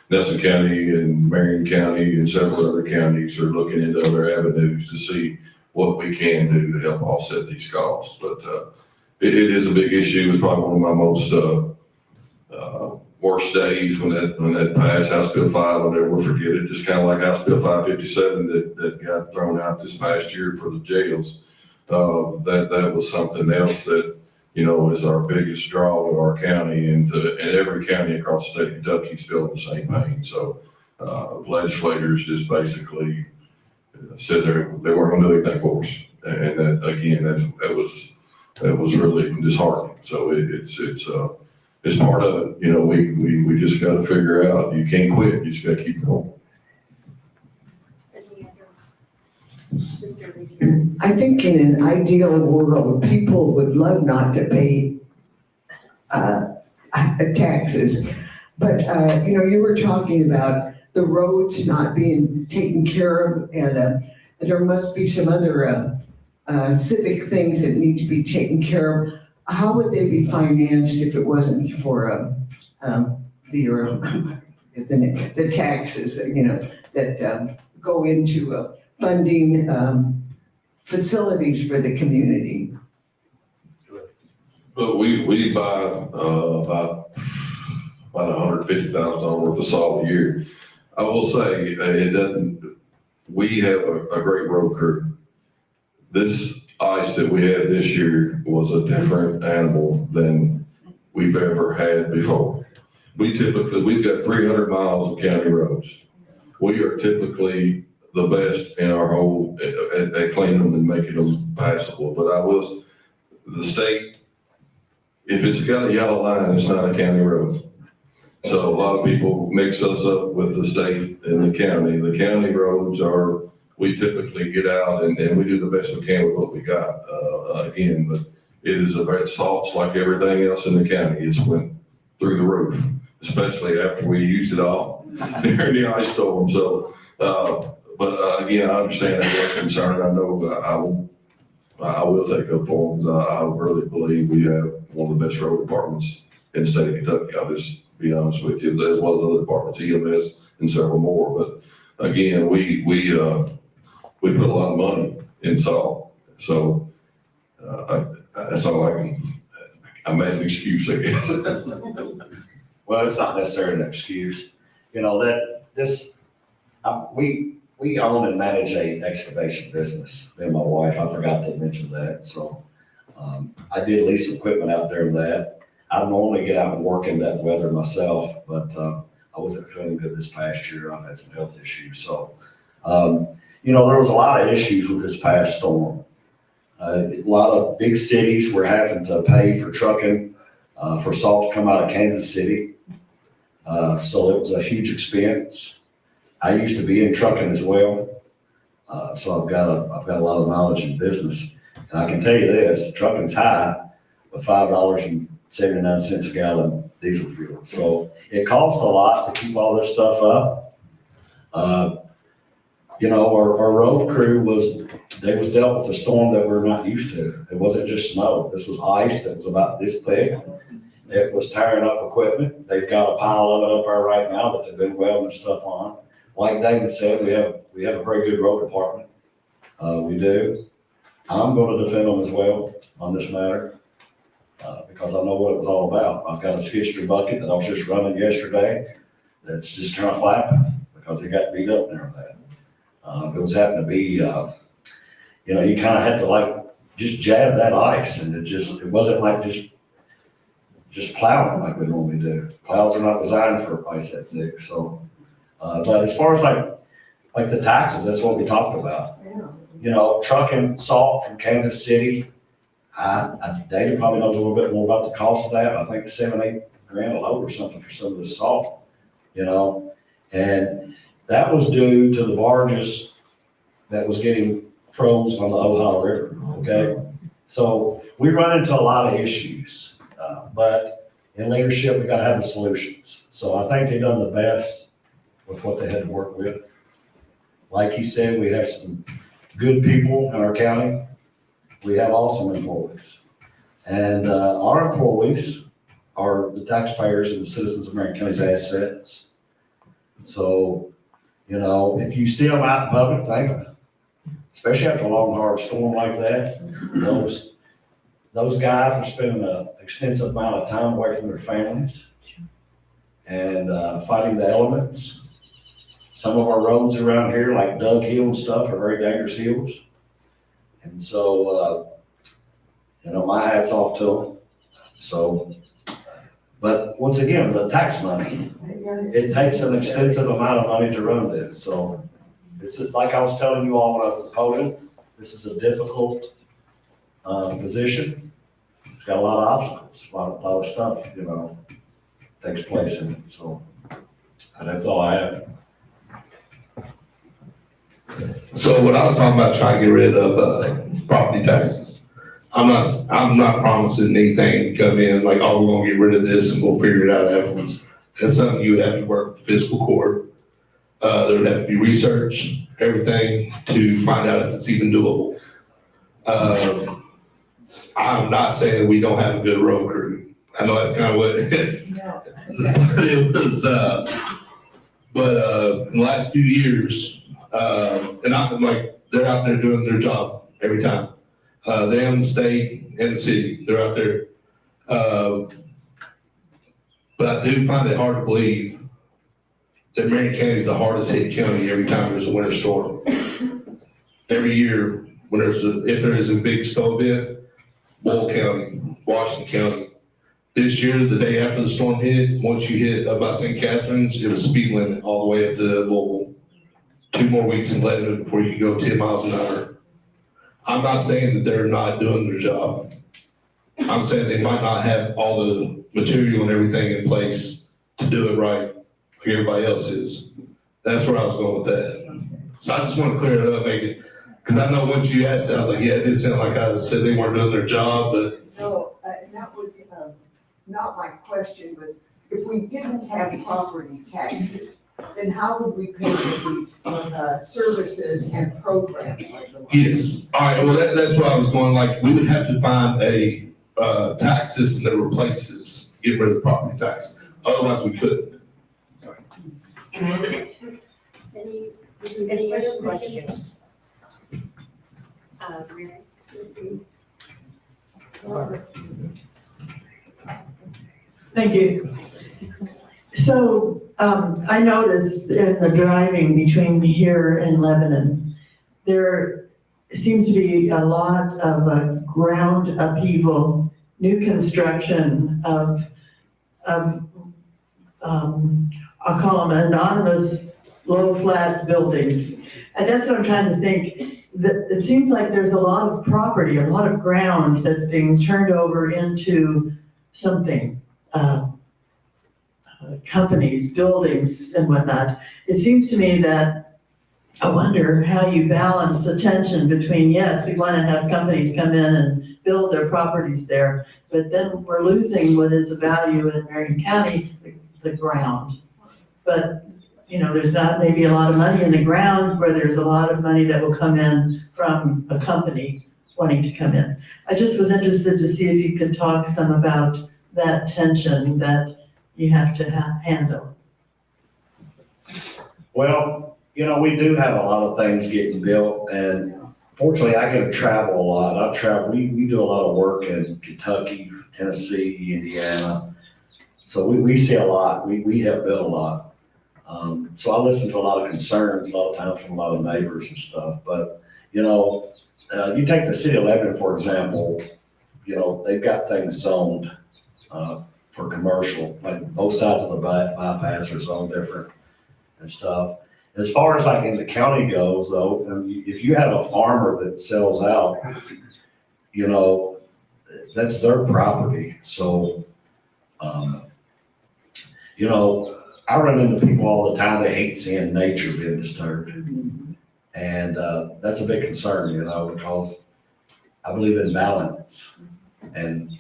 Nelson County and Marion County and several other counties are looking into other avenues to see what we can do to help offset these costs. But it is a big issue. It's probably one of my most worst days when that passed, House Bill 5. I'll never forget it. Just kind of like House Bill 557 that got thrown out this past year for the jails. That was something else that is our biggest draw to our county, and every county across the state of Kentucky is feeling the same pain. So legislators just basically said they weren't going to do anything for us, and that was really disheartening. So it's part of it. We just got to figure out you can't quit. You just got to keep going.
I think in an ideal world, people would love not to pay taxes. But, you were talking about the roads not being taken care of, and there must be some other civic things that need to be taken care of. How would they be financed if it wasn't for the taxes, that go into funding facilities for the community?
But we buy about $150,000 worth of salt a year. I will say it doesn't. We have a great road crew. This ice that we had this year was a different animal than we've ever had before. We've got 300 miles of county roads. We are typically the best in our whole at cleaning them and making them passable. But the state, if it's got a yellow line, it's not a county road. So a lot of people mix us up with the state and the county. The county roads we typically get out and we do the best we can with what we got. Again, but it is salt's like everything else in the county. It's went through the roof, especially after we used it all during the ice storm. So, but again, I understand that concern. I know I will take up for them. I really believe we have one of the best road departments in the state of Kentucky. I'll just be honest with you, as well as other departments, EMS and several more. But again, we put a lot of money in salt. So that's all I made an excuse, I guess.
well, it's not necessarily an excuse. We own and manage a excavation business, me and my wife. I forgot to mention that. So I did lease equipment out there in that. I normally get out and work in that weather myself, but I wasn't feeling good this past year. I've had some health issues. So, there was a lot of issues with this past storm. A lot of big cities were having to pay for trucking for salt to come out of Kansas City. So it was a huge expense. I used to be in trucking as well, so I've got a lot of knowledge in business. And I can tell you this: trucking's high, with $5.79 a gallon diesel fuel. So it costs a lot to keep all this stuff up. Our road crew was dealt with a storm that we're not used to. It wasn't just snow. This was ice that was about this thick. It was tearing up equipment. They've got a pile of it up there right now that they've been welding stuff on. Like David said, we have a very good road department. We do. I'm going to defend them as well on this matter because I know what it was all about. I've got a skid steer bucket that I was just running yesterday that's just kind of flapping because it got beat up and everything. It was happening to be, you kind of had to just jab that ice, and it wasn't like just plowing like we normally do. Plows are not designed for ice that thick. So, but as far as like the taxes, that's what we talked about.
Yeah.
Trucking salt from Kansas City David probably knows a little bit more about the cost of that. I think $7-8 grand a load or something for some of this salt, and that was due to the barges that was getting froze on the Ohio River, okay? So we run into a lot of issues, but in leadership, we gotta have the solutions. So I think they've done the best with what they had to work with. Like he said, we have some good people in our county. We have awesome employees. And our employees are the taxpayers and the citizens of Marion County's assets. So, if you see them out in public, thank them. Especially after a long, hard storm like that. Those guys are spending an extensive amount of time away from their families and fighting the elements. Some of our roads around here, like Doug Hill and stuff, are very dangerous hills. And so, my hat's off to them. So, but once again, the tax money, it takes an extensive amount of money to run this. So it's like I was telling you all when I was at the podium, this is a difficult position. It's got a lot of obstacles, a lot of stuff, takes place in it. So that's all I have.
So what I was talking about trying to get rid of property taxes. I'm not promising anything to come in like, oh, we're gonna get rid of this and we'll figure it out afterwards. That's something you would have to work with the fiscal court. There would have to be research, everything to find out if it's even doable. I'm not saying that we don't have a good road crew. I know that's kind of what it was, but in the last few years, and I'm like, they're out there doing their job every time. Them, the state, and the city, they're out there. But I do find it hard to believe that Marion County is the hardest hit county every time there's a winter storm. Every year, when if there is a big snow event, Boyle County, Washington County. This year, the day after the storm hit, once you hit by St. Catharines, it was speed limit all the way up to Louisville. 2 more weeks in Lebanon before you go 10 miles an hour. I'm not saying that they're not doing their job. I'm saying they might not have all the material and everything in place to do it right, like everybody else is. That's where I was going with that. So I just want to clear it up, make it, because I know once you asked that, I was like, yeah, it did sound like I said they weren't doing their job, but.
No, that was not my question, was if we didn't have property taxes, then how would we pay for these services and programs like the one?
Yes, all right, well, that's where I was going, like, we would have to find a tax system that replaces getting rid of the property tax, otherwise we couldn't.
Any other questions?
Thank you. So I noticed in the driving between here and Lebanon, there seems to be a lot of ground upheaval, new construction of I'll call them anonymous low flat buildings. And that's what I'm trying to think. It seems like there's a lot of property, a lot of ground that's being turned over into something. Companies, buildings and whatnot. It seems to me that I wonder how you balance the tension between, yes, we want to have companies come in and build their properties there, but then we're losing what is a value in Marion County, the ground. But, there's not maybe a lot of money in the ground where there's a lot of money that will come in from a company wanting to come in. I just was interested to see if you could talk some about that tension that you have to handle.
Well, we do have a lot of things getting built, and fortunately, I get to travel a lot. We do a lot of work in Kentucky, Tennessee, Indiana. So we see a lot. We have built a lot. So I listen to a lot of concerns a lot of times from a lot of neighbors and stuff. But, you take the city of Lebanon, for example, they've got things zoned for commercial, like both sides of the bypass are zoned different and stuff. As far as like in the county goes though, if you have a farmer that sells out, that's their property, so, you know, I run into people all the time that hate seeing nature being disturbed. And, that's a big concern, you know, because I believe in balance. And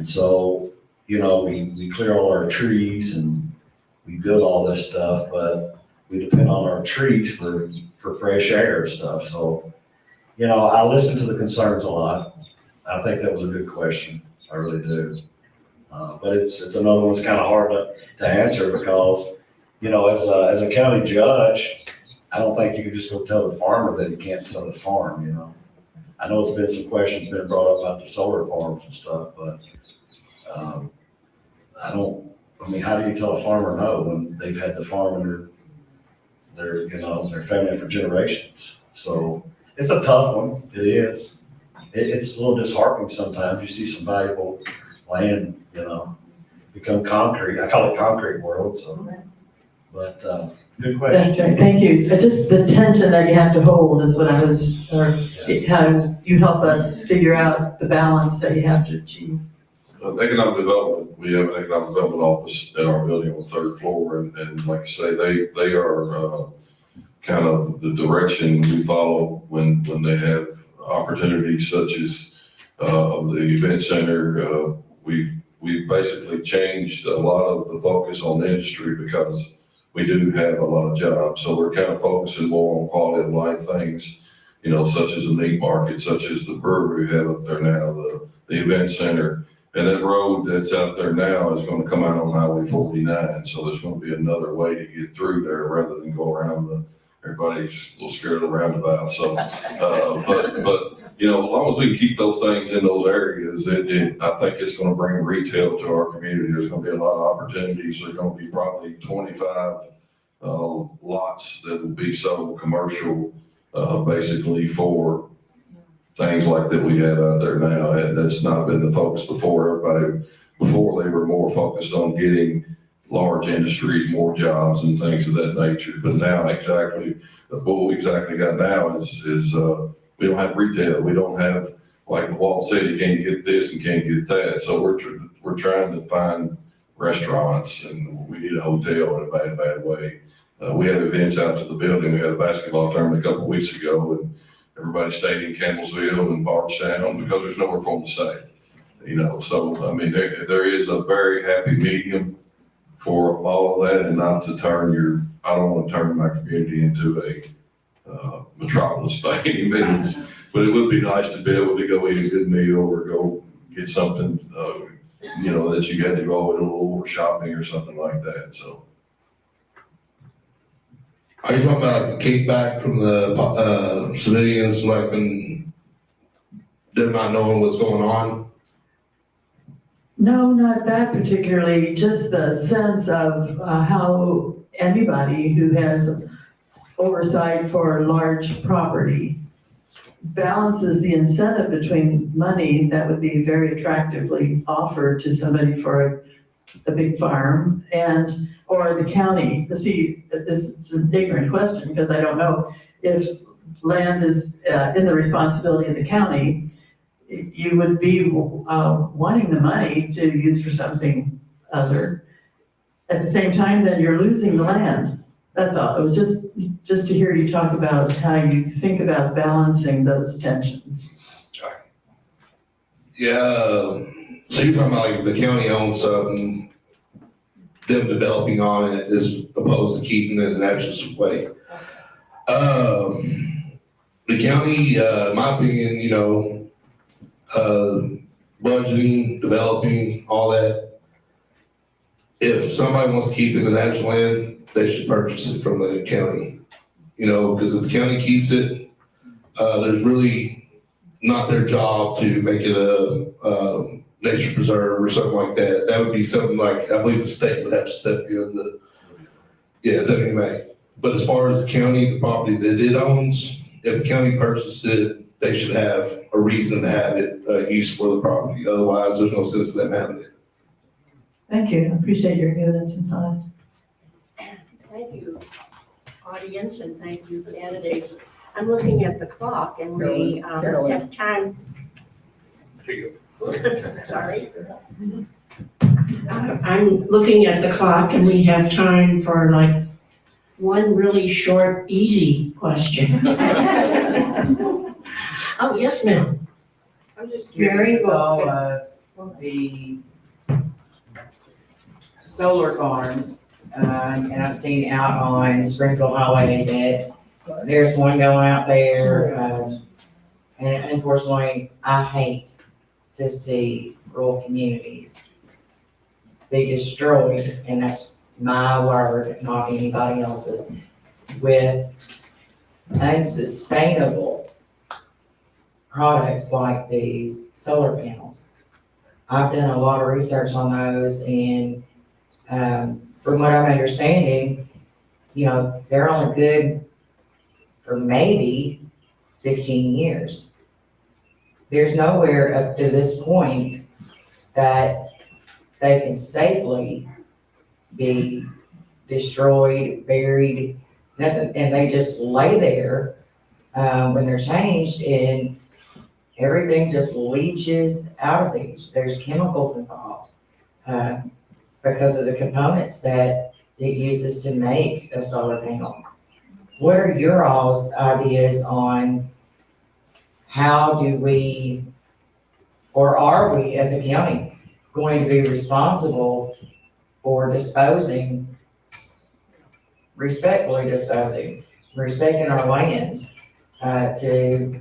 so, you know, we clear all our trees and we build all this stuff, but we depend on our trees for fresh air and stuff. So, you know, I listen to the concerns a lot. I think that was a good question. I really do. But it's another one's kind of hard to answer because, you know, as a county judge, I don't think you can just go tell the farmer that he can't sell his farm, you know. I know it's been some questions been brought up about the solar farms and stuff, but, I mean, how do you tell a farmer no when they've had the farm in their family for generations? So it's a tough one. It is. It's a little disheartening sometimes. You see some valuable land, you know, become concrete. I call it concrete world, so. But, good question.
That's right, thank you. Just the tension that you have to hold is what I was, or how you help us figure out the balance that you have to achieve.
Economic development, we have an economic development office in our building on the third floor, and like I say, they are kind of the direction we follow when they have opportunities such as the event center. We've basically changed a lot of the focus on the industry because we do have a lot of jobs. So we're kind of focusing more on quality of life things, you know, such as the meat market, such as the brewery we have up there now, the event center. And that road that's out there now is going to come out on Highway 49. So there's going to be another way to get through there rather than go around everybody's a little scared of the roundabout. So, but you know, as long as we can keep those things in those areas, I think it's going to bring retail to our community. There's going to be a lot of opportunities. There's going to be probably 25 lots that will be sold commercial, basically for things like that we have out there now. And that's not been the focus before. Before they were more focused on getting large industries, more jobs and things of that nature. But now what we exactly got now is we don't have retail. We don't have, like Walt said, you can't get this and can't get that. So we're trying to find restaurants, and we need a hotel in a bad way. We have events out to the building. We had a basketball tournament a couple of weeks ago, and everybody stayed in Campbellsville and Bardstown because there's nowhere for them to stay. You know, so I mean, there is a very happy medium for all of that, and not to I don't want to turn my community into a metropolis by any means, but it would be nice to be able to go eat a good meal or go get something, you know, that you had to go to a little shopping or something like that, so.
Are you talking about kickback from the civilians, like when they're not knowing what's going on?
No, not that particularly, just the sense of how anybody who has oversight for large property balances the incentive between money that would be very attractively offered to somebody for a big farm or the county. See, this is an ignorant question because I don't know if land is in the responsibility of the county. You would be wanting the money to use for something other. At the same time, then you're losing the land. That's all. It was just to hear you talk about how you think about balancing those tensions.
Yeah, so you're talking about like the county owns something, them developing on it as opposed to keeping it in that just way. The county, in my opinion, you know, budgeting, developing, all that. If somebody wants to keep it in the national land, they should purchase it from the county. You know, because if the county keeps it, there's really not their job to make it a nature preserve or something like that. That would be something like, I believe the state would have to step in WMA. But as far as the county, the property that it owns, if the county purchased it, they should have a reason to have it used for the property. Otherwise, there's no sense in them having it.
Thank you. I appreciate your giving some time.
Thank you, audience, and thank you, candidates. I'm looking at the clock and we have time.
Here you go.
Sorry. I'm looking at the clock and we have time for like one really short, easy question. Oh, yes, ma'am.
I'm just
Very
curious
well.
about the solar farms, and I've seen out on Springfield Highway that there's one going out there, and unfortunately, I hate to see rural communities be destroyed, and that's my word, not anybody else's, with unsustainable products like these solar panels. I've done a lot of research on those, and from what I'm understanding, you know, they're only good for maybe 15 years. There's nowhere up to this point that they can safely be destroyed, buried, nothing, and they just lay there when they're changed, and everything just leaches out of these. There's chemicals involved because of the components that it uses to make a solar panel. What are your all's ideas on how do we, or are we as a county going to be responsible for respectfully disposing, respecting our lands, to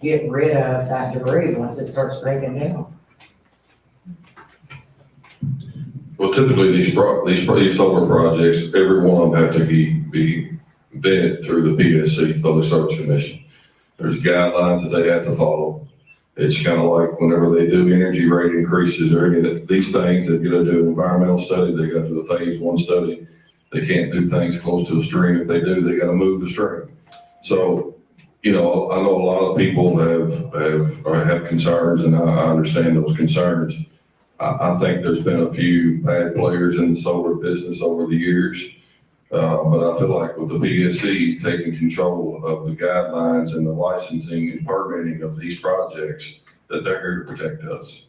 get rid of that debris once it starts breaking down?
Well, typically these solar projects, every one of them have to be vetted through the PSC, Public Service Commission. There's guidelines that they have to follow. It's kind of like whenever they do energy rate increases or any of these things, they've got to do an environmental study, they got to do a phase 1 study. They can't do things close to a stream. If they do, they got to move the stream. So, you know, I know a lot of people have concerns, and I understand those concerns. I think there's been a few bad players in the solar business over the years. But I feel like with the PSC taking control of the guidelines and the licensing and permitting of these projects, that they're here to protect us.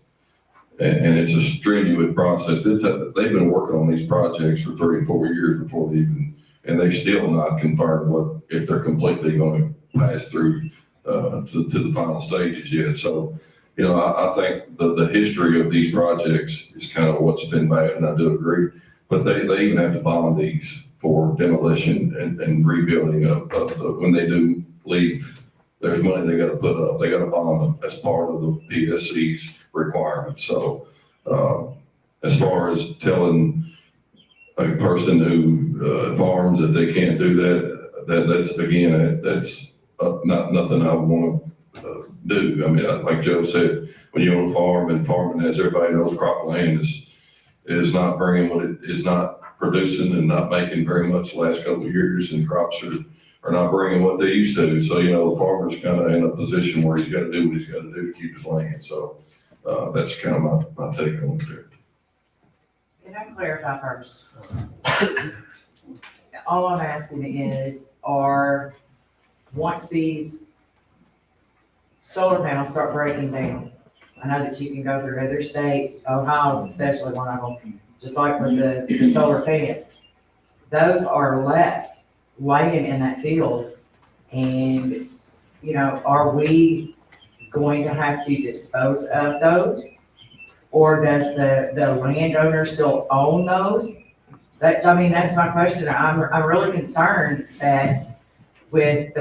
And it's a strenuous process. They've been working on these projects for 3 and 4 years before they even, and they've still not confirmed if they're completely going to pass through to the final stages yet. So, you know, I think the history of these projects is kind of what's been bad, and I do agree. But they even have to bond these for demolition and rebuilding of when they do leave. There's money they got to put up. They got to bond them as part of the PSC's requirements. So as far as telling a person who farms that they can't do that's not nothing I want to do. I mean, like Joe said, when you own a farm, and farming, as everybody knows, cropland is not bringing what it is not producing and not making very much the last couple of years, and crops are not bringing what they used to. So, you know, the farmer's kind of in a position where he's got to do what he's got to do to keep his land. So that's kind of my take on it.
Can I clarify first? All I'm asking is, once these solar panels start breaking down, I know that you can go through other states, Ohio's especially one of them, just like with the solar fans, those are left laying in that field. And, you know, are we going to have to dispose of those? Or does the landowner still own those? That's my question. I'm really concerned that with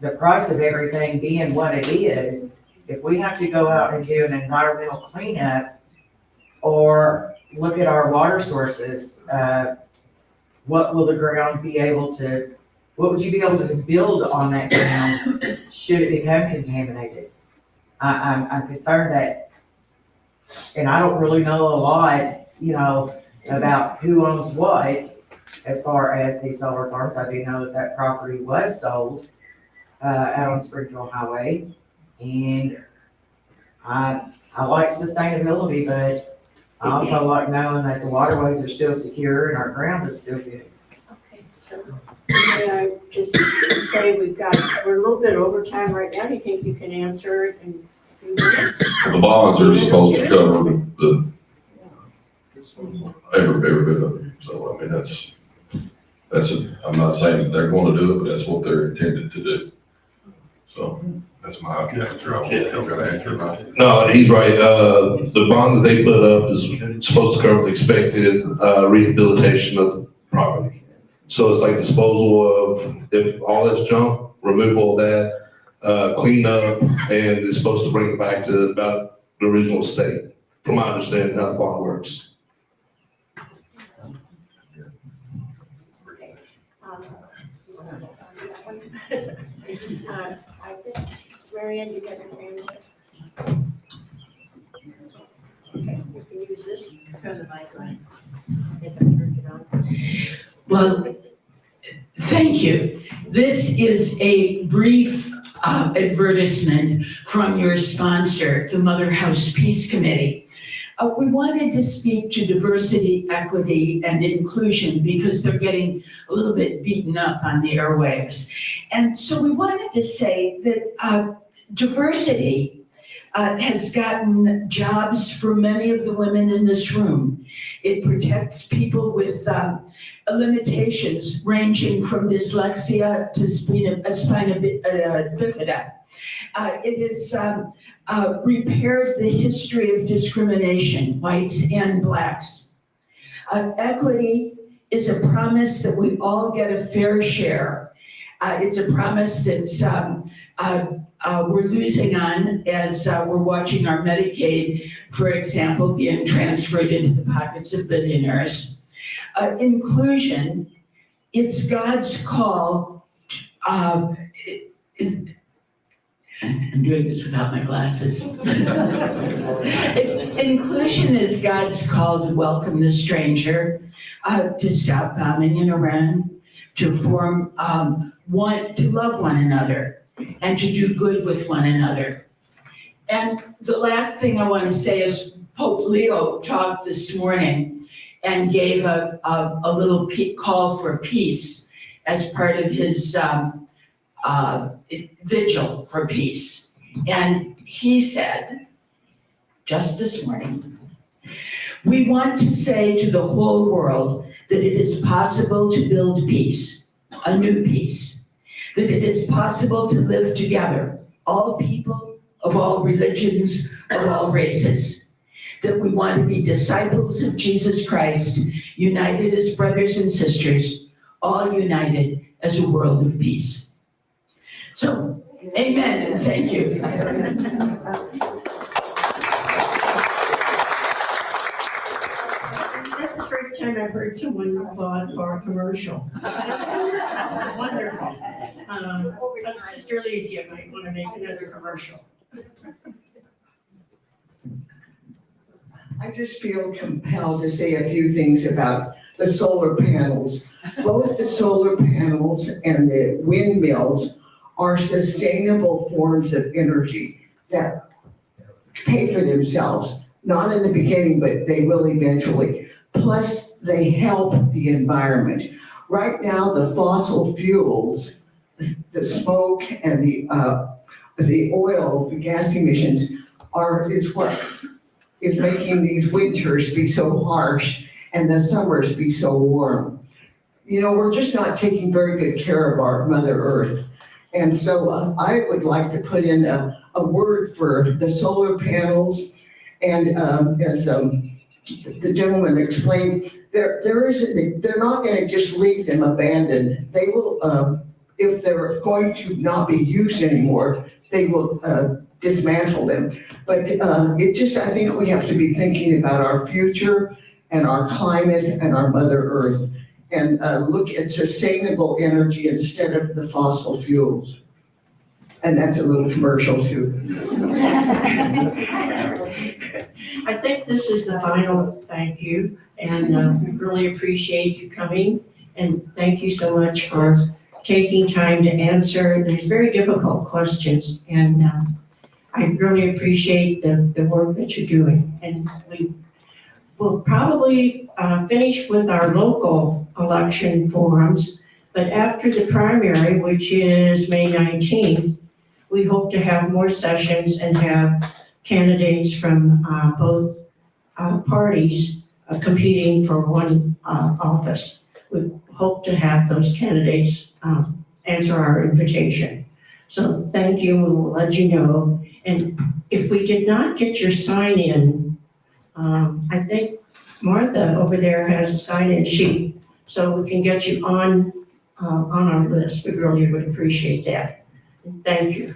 the price of everything being what it is, if we have to go out and do an environmental cleanup or look at our water sources, what will the ground be able to, what would you be able to build on that ground should it become contaminated? I'm concerned that, and I don't really know a lot, you know, about who owns what as far as these solar farms. I do know that property was sold out on Springfield Highway, and I like sustainability, but I also like knowing that the waterways are still secure and our ground is still good.
Okay, so may I just say we're a little bit over time right now. Do you think you can answer it in
The bonds are supposed to cover every bit of it. So, I mean, I'm not saying that they're gonna do it, but that's what they're intended to do. So, that's my answer. I don't know if I answer or not.
No, he's right. The bond that they put up is supposed to cover the expected, rehabilitation of the property. So it's like disposal of, if all that's junk, removal of that, clean up, and it's supposed to bring it back to about the original state, from my understanding how the bond works.
I think, Marion, you got your hand up? Okay, you can use this, turn the mic on. If I turn it on.
Well, thank you. This is a brief advertisement from your sponsor, the Motherhouse Peace Committee. We wanted to speak to diversity, equity, and inclusion because they're getting a little bit beaten up on the airwaves. And so we wanted to say that diversity has gotten jobs for many of the women in this room. It protects people with limitations ranging from dyslexia to spina bifida. It has repaired the history of discrimination, whites and blacks. Equity is a promise that we all get a fair share. It's a promise that's we're losing on as we're watching our Medicaid, for example, being transferred into the pockets of billionaires. Inclusion, it's God's call. I'm doing this without my glasses. Inclusion is God's call to welcome the stranger, to stop bombing in Iran, to form to love one another, and to do good with one another. And the last thing I want to say is Pope Leo talked this morning and gave a little call for peace as part of his vigil for peace. And he said, just this morning, we want to say to the whole world that it is possible to build peace, a new peace, that it is possible to live together, all people of all religions, of all races, that we want to be disciples of Jesus Christ, united as brothers and sisters, all united as a world of peace. So, amen and thank you.
That's the first time I've heard someone applaud for a commercial. Wonderful. Sister Alicia might want to make another commercial.
I just feel compelled to say a few things about the solar panels. Both the solar panels and the windmills are sustainable forms of energy that pay for themselves, not in the beginning, but they will eventually. Plus, they help the environment. Right now, the fossil fuels, the smoke and the oil, the gas emissions is what is making these winters be so harsh and the summers be so warm. You know, we're just not taking very good care of our Mother Earth. And so I would like to put in a word for the solar panels. And as the gentleman explained, they're not going to just leave them abandoned. They will, if they're going to not be used anymore, they will dismantle them. But I think we have to be thinking about our future and our climate and our Mother Earth and look at sustainable energy instead of the fossil fuels. And that's a little commercial too.
I think this is the final thank you, and we really appreciate you coming. And thank you so much for taking time to answer these very difficult questions. And I really appreciate the work that you're doing. And we will probably finish with our local election forums, but after the primary, which is May 19th, we hope to have more sessions and have candidates from both parties competing for one office. We hope to have those candidates answer our invitation. So thank you, we will let you know. And if we did not get your sign in, I think Martha over there has a sign-in sheet, so we can get you on our list. We really would appreciate that. Thank you.